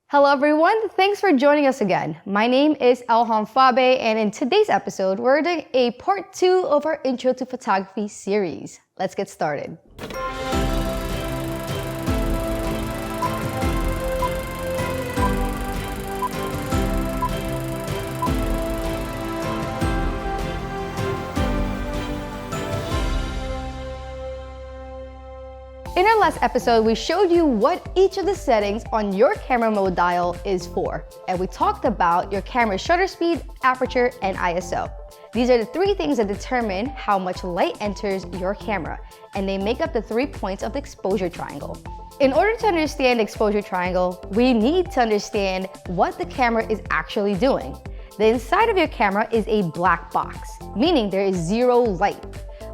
Hello everyone, thanks for joining us again. My name is Elham and in today's episode, we're doing a part 2 of our Intro to Photography series. Let's get started. In our last episode, we showed you what each of the settings on your camera mode dial is for, and we talked about your camera's shutter speed, aperture, and ISO. These are the 3 things that determine how much light enters your camera, and they make up the 3 points of the exposure triangle. In order to understand the exposure triangle, we need to understand what the camera is actually doing. The inside of your camera is a black box, meaning there is 0 light.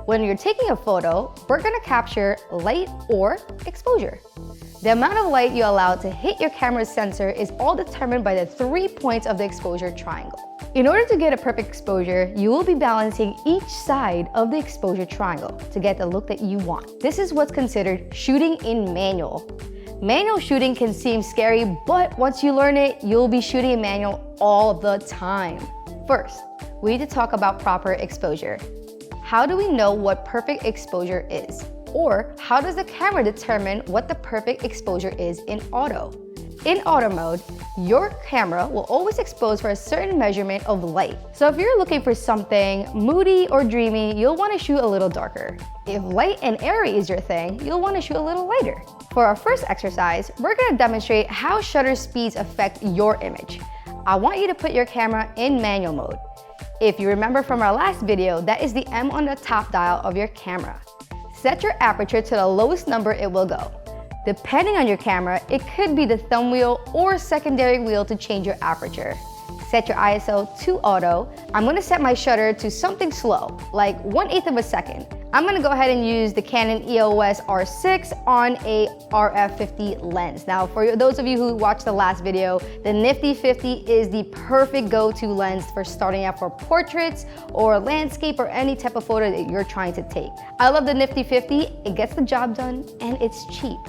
When you're taking a photo, we're gonna capture light or exposure. The amount of light you allow to hit your camera's sensor is all determined by the 3 points of the exposure triangle. In order to get a perfect exposure, you will be balancing each side of the exposure triangle to get the look that you want. This is what's considered shooting in manual. Manual shooting can seem scary, but once you learn it, you'll be shooting in manual all the time. First, we need to talk about proper exposure. How do we know what perfect exposure is? Or how does the camera determine what the perfect exposure is in auto? In auto mode, your camera will always expose for a certain measurement of light. So if you're looking for something moody or dreamy, you'll want to shoot a little darker. If light and airy is your thing, you'll want to shoot a little lighter. For our first exercise, we're going to demonstrate how shutter speeds affect your image. I want you to put your camera in manual mode. If you remember from our last video, that is the M on the top dial of your camera. Set your aperture to the lowest number it will go. Depending on your camera, it could be the thumb wheel or secondary wheel to change your aperture. Set your ISO to auto. I'm gonna set my shutter to something slow, like 1/8 of a second. I'm gonna go ahead and use the Canon EOS R6 on a RF50 lens. Now, for those of you who watched the last video, the Nifty 50 is the perfect go-to lens for starting out for portraits or landscape or any type of photo that you're trying to take. I love the Nifty 50, it gets the job done and it's cheap.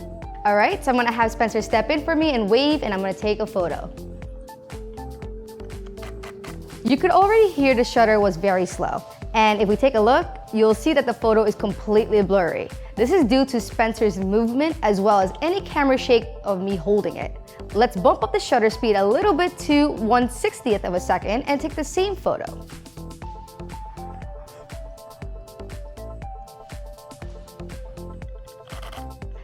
All right, so I'm gonna have Spencer step in for me and wave, and I'm gonna take a photo. You could already hear the shutter was very slow. And if we take a look, you'll see that the photo is completely blurry. This is due to Spencer's movement as well as any camera shake of me holding it. Let's bump up the shutter speed a little bit to 1/60th of a second and take the same photo.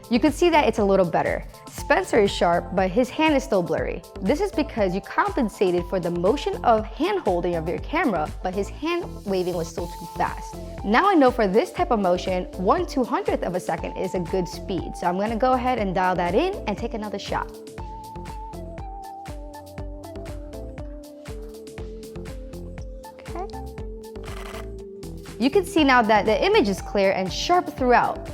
You can see that it's a little better. Spencer is sharp, but his hand is still blurry. This is because you compensated for the motion of hand holding of your camera, but his hand waving was still too fast. Now I know for this type of motion, 1/200th of a second is a good speed. So I'm gonna go ahead and dial that in and take another shot. Okay. You can see now that the image is clear and sharp throughout.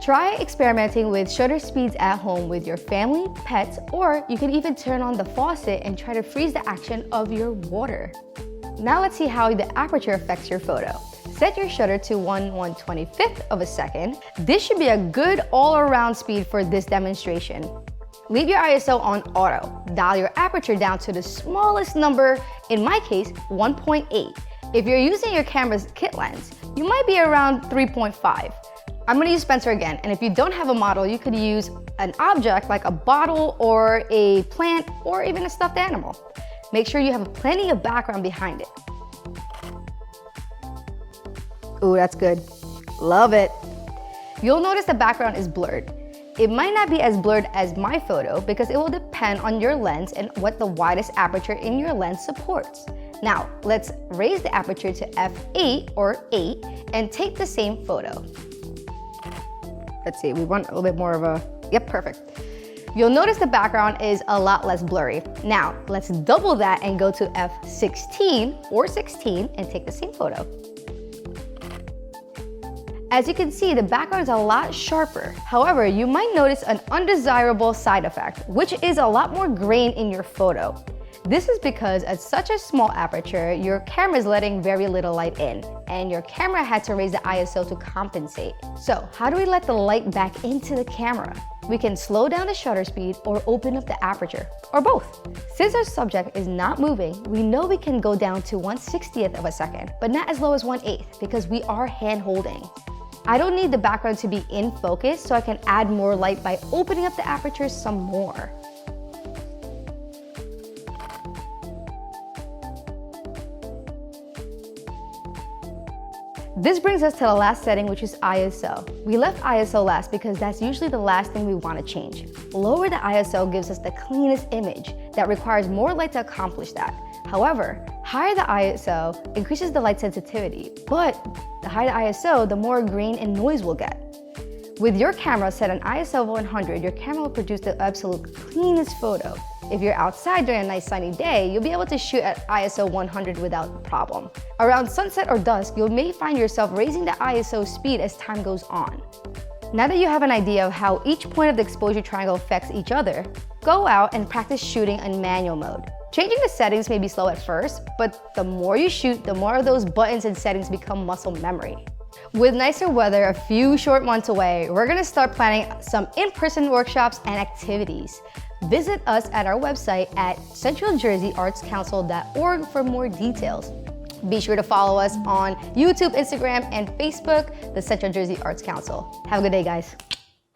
Try experimenting with shutter speeds at home with your family, pets, or you can even turn on the faucet and try to freeze the action of your water. Now let's see how the aperture affects your photo. Set your shutter to 1/125th of a second. This should be a good all-around speed for this demonstration. Leave your ISO on auto. Dial your aperture down to the smallest number, in my case, 1.8. If you're using your camera's kit lens, you might be around 3.5. I'm gonna use Spencer again, and if you don't have a model, you could use an object like a bottle or a plant or even a stuffed animal. Make sure you have plenty of background behind it. Ooh, that's good. Love it. You'll notice the background is blurred. It might not be as blurred as my photo because it will depend on your lens and what the widest aperture in your lens supports. Now, let's raise the aperture to f8 or 8 and take the same photo. Let's see, we want a little bit more of a, yep, perfect. You'll notice the background is a lot less blurry. Now, let's double that and go to f16 or 16 and take the same photo. As you can see, the background is a lot sharper. However, you might notice an undesirable side effect, which is a lot more grain in your photo. This is because at such a small aperture, your camera is letting very little light in, and your camera had to raise the ISO to compensate. So how do we let the light back into the camera? We can slow down the shutter speed or open up the aperture, or both. Since our subject is not moving, we know we can go down to 1/60th of a second, but not as low as 1/8 because we are hand holding. I don't need the background to be in focus, so I can add more light by opening up the aperture some more. This brings us to the last setting, which is ISO. We left ISO last because that's usually the last thing we want to change. Lower the ISO gives us the cleanest image that requires more light to accomplish that. However, higher the ISO increases the light sensitivity, but the higher the ISO, the more grain and noise we'll get. With your camera set on ISO 100, your camera will produce the absolute cleanest photo. If you're outside during a nice sunny day, you'll be able to shoot at ISO 100 without problem. Around sunset or dusk, you may find yourself raising the ISO speed as time goes on. Now that you have an idea of how each point of the exposure triangle affects each other, go out and practice shooting in manual mode. Changing the settings may be slow at first, but the more you shoot, the more of those buttons and settings become muscle memory. With nicer weather a few short months away, we're gonna start planning some in-person workshops and activities. Visit us at our website at centraljerseyartscouncil.org for more details. Be sure to follow us on YouTube, Instagram, and Facebook, the Central Jersey Arts Council. Have a good day, guys.